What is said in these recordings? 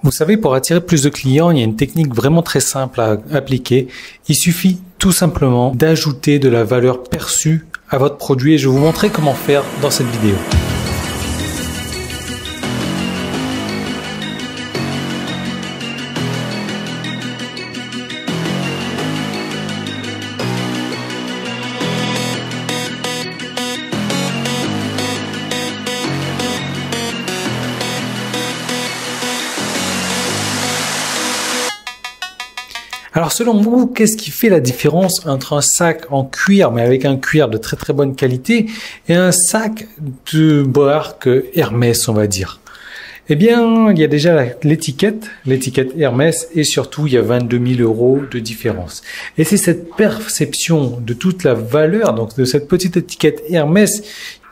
Vous savez, pour attirer plus de clients, il y a une technique vraiment très simple à appliquer. Il suffit tout simplement d'ajouter de la valeur perçue à votre produit et je vais vous montrer comment faire dans cette vidéo. Alors selon vous, qu'est-ce qui fait la différence entre un sac en cuir, mais avec un cuir de très très bonne qualité, et un sac de marque Hermès, on va dire? Eh bien, il y a déjà l'étiquette Hermès, et surtout, il y a 22 000 € de différence. Et c'est cette perception de toute la valeur, donc de cette petite étiquette Hermès,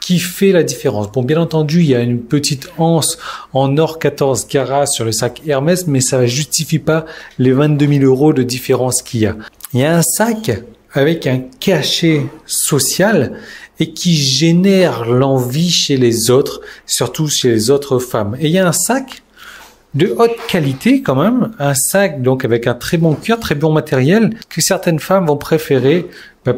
qui fait la différence. Bon, bien entendu, il y a une petite anse en or 14 carats sur le sac Hermès, mais ça ne justifie pas les 22 000 € de différence qu'il y a. Il y a un sac avec un cachet social et qui génère l'envie chez les autres, surtout chez les autres femmes. Et il y a un sac de haute qualité quand même, un sac donc avec un très bon cuir, très bon matériel que certaines femmes vont préférer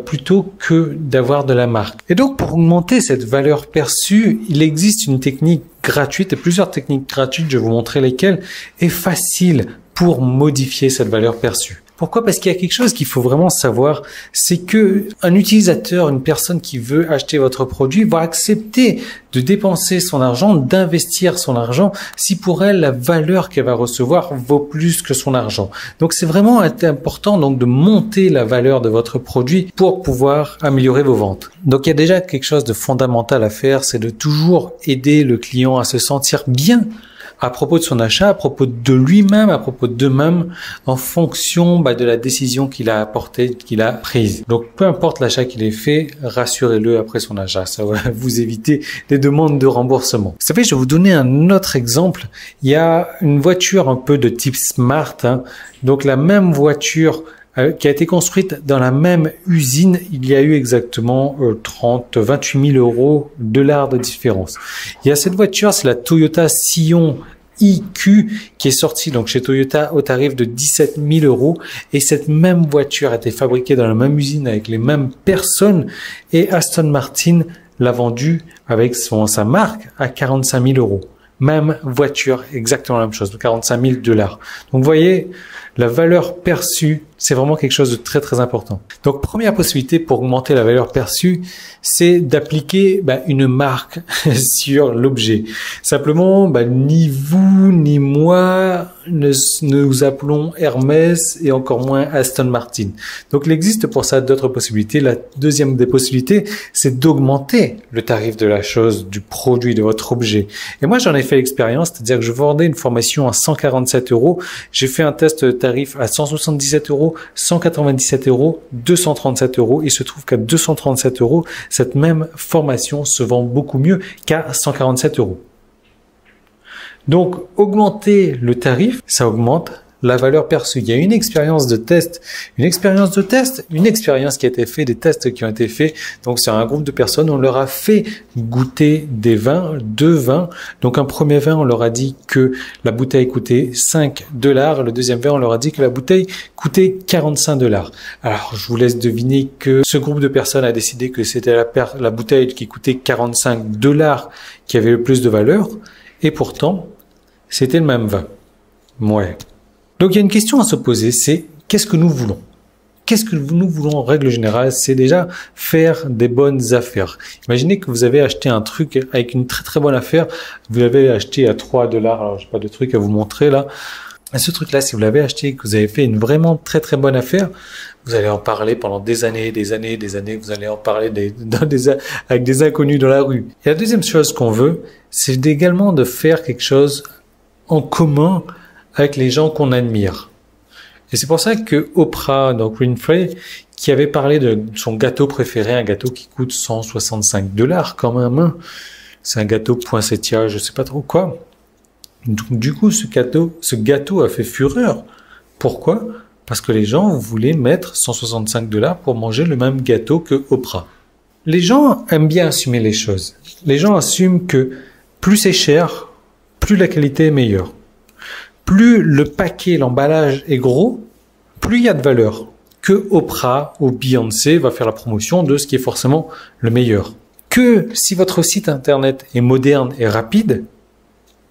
plutôt que d'avoir de la marque. Et donc pour augmenter cette valeur perçue, il existe une technique gratuite et plusieurs techniques gratuites, je vais vous montrer lesquelles, et facile pour modifier cette valeur perçue. Pourquoi? Parce qu'il y a quelque chose qu'il faut vraiment savoir, c'est que un utilisateur, une personne qui veut acheter votre produit va accepter de dépenser son argent, d'investir son argent, si pour elle la valeur qu'elle va recevoir vaut plus que son argent. Donc c'est vraiment important donc de monter la valeur de votre produit pour pouvoir améliorer vos ventes. Donc il y a déjà quelque chose de fondamental à faire, c'est de toujours aider le client à se sentir bien à propos de son achat, à propos de lui-même, à propos d'eux-mêmes, en fonction de la décision qu'il a apportée, qu'il a prise. Donc, peu importe l'achat qu'il ait fait, rassurez-le après son achat. Ça va vous éviter des demandes de remboursement. Vous savez, je vais vous donner un autre exemple. Il y a une voiture un peu de type Smart. Donc, la même voiture qui a été construite dans la même usine, il y a eu exactement 28 000 $ de différence. Il y a cette voiture, c'est la Toyota Scion IQ qui est sortie donc chez Toyota au tarif de 17 000 € et cette même voiture a été fabriquée dans la même usine avec les mêmes personnes et Aston Martin l'a vendue avec sa marque à 45 000 €. Même voiture, exactement la même chose, 45 000 $. Donc vous voyez, la valeur perçue, c'est vraiment quelque chose de très très important. Donc première possibilité pour augmenter la valeur perçue, c'est d'appliquer une marque sur l'objet. Simplement, ni vous ni moi ne nous appelons Hermès et encore moins Aston Martin. Donc il existe pour ça d'autres possibilités. La deuxième des possibilités, c'est d'augmenter le tarif de la chose, du produit, de votre objet. Et moi j'en ai fait l'expérience, c'est-à-dire que je vendais une formation à 147 €, j'ai fait un test de tarif à 177 €, 197 €, 237 €. Il se trouve qu'à 237 €, cette même formation se vend beaucoup mieux qu'à 147 €. Donc, augmenter le tarif, ça augmente la valeur perçue. Il y a une expérience qui a été faite, des tests qui ont été faits. Donc, c'est un groupe de personnes, on leur a fait goûter des vins, 2 vins. Donc, un premier vin, on leur a dit que la bouteille coûtait 5 $. Le deuxième vin, on leur a dit que la bouteille coûtait 45 $. Alors, je vous laisse deviner que ce groupe de personnes a décidé que c'était la bouteille qui coûtait 45 $ qui avait le plus de valeur. Et pourtant, c'était le même vin. Ouais. Donc, il y a une question à se poser, c'est qu'est-ce que nous voulons? Qu'est-ce que nous voulons en règle générale? C'est déjà faire des bonnes affaires. Imaginez que vous avez acheté un truc avec une très très bonne affaire. Vous l'avez acheté à 3 $. Alors, j'ai pas de truc à vous montrer là. Et ce truc-là, si vous l'avez acheté et que vous avez fait une vraiment très très bonne affaire, vous allez en parler pendant des années. Vous allez en parler avec des inconnus dans la rue. Et la deuxième chose qu'on veut, c'est également de faire quelque chose en commun avec les gens qu'on admire. Et c'est pour ça que Oprah, donc Winfrey, qui avait parlé de son gâteau préféré, un gâteau qui coûte 165 $ quand même. C'est un gâteau poinsettia, je sais pas trop quoi. Donc, du coup, ce gâteau a fait fureur. Pourquoi? Parce que les gens voulaient mettre 165 $ pour manger le même gâteau que Oprah. Les gens aiment bien assumer les choses. Les gens assument que plus c'est cher, plus la qualité est meilleure. plus le paquet, l'emballage est gros, plus il y a de valeur. Que Oprah ou Beyoncé va faire la promotion de ce qui est forcément le meilleur. Que si votre site internet est moderne et rapide,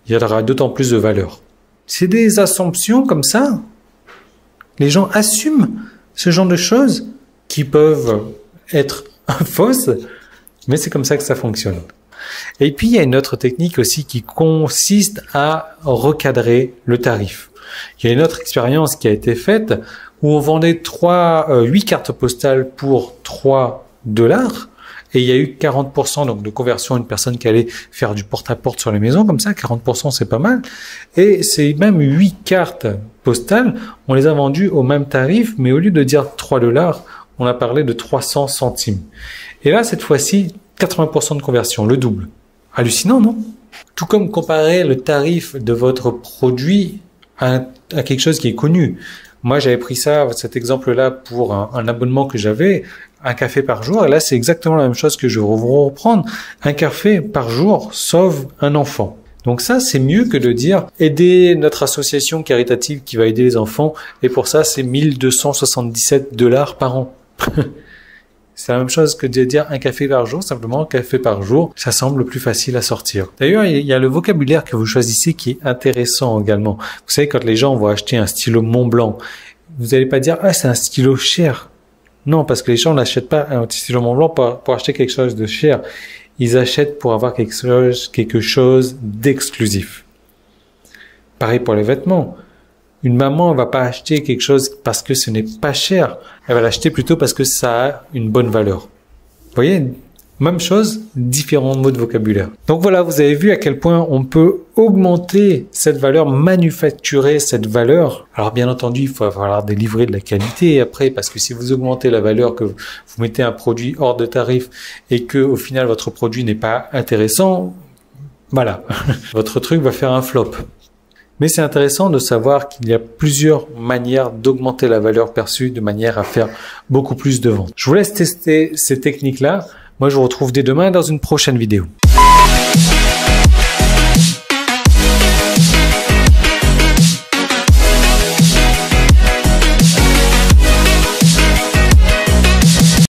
il y aura d'autant plus de valeur. C'est des assumptions comme ça. Les gens assument ce genre de choses qui peuvent être fausses, mais c'est comme ça que ça fonctionne. Et puis, il y a une autre technique aussi qui consiste à recadrer le tarif. Il y a une autre expérience qui a été faite où on vendait 8 cartes postales pour $3 et il y a eu 40% donc de conversion, une personne qui allait faire du porte-à-porte sur les maisons, comme ça, 40% c'est pas mal. Et c'est même 8 cartes postales, on les a vendues au même tarif, mais au lieu de dire $3, on a parlé de 300 centimes. Et là, cette fois-ci, 80% de conversion, le double. Hallucinant, non? Tout comme comparer le tarif de votre produit à quelque chose qui est connu. Moi, j'avais pris cet exemple-là pour un abonnement que j'avais, un café par jour. Et là, c'est exactement la même chose que je vais reprendre. Un café par jour sauve un enfant. Donc ça, c'est mieux que de dire aider notre association caritative qui va aider les enfants. Et pour ça, c'est $1,277 par an. C'est la même chose que de dire un café par jour, simplement un café par jour, ça semble plus facile à sortir. D'ailleurs, il y a le vocabulaire que vous choisissez qui est intéressant également. Vous savez, quand les gens vont acheter un stylo Montblanc, vous n'allez pas dire « Ah, c'est un stylo cher ». Non, parce que les gens n'achètent pas un stylo Montblanc pour acheter quelque chose de cher. Ils achètent pour avoir quelque chose d'exclusif. Pareil pour les vêtements. Une maman ne va pas acheter quelque chose parce que ce n'est pas cher. Elle va l'acheter plutôt parce que ça a une bonne valeur. Vous voyez, même chose, différents mots de vocabulaire. Donc voilà, vous avez vu à quel point on peut augmenter cette valeur, manufacturer cette valeur. Alors bien entendu, il faut falloir délivrer de la qualité après, parce que si vous augmentez la valeur, que vous mettez un produit hors de tarif et que au final votre produit n'est pas intéressant, voilà, votre truc va faire un flop. Mais c'est intéressant de savoir qu'il y a plusieurs manières d'augmenter la valeur perçue de manière à faire beaucoup plus de ventes. Je vous laisse tester ces techniques-là. Moi, je vous retrouve dès demain dans une prochaine vidéo.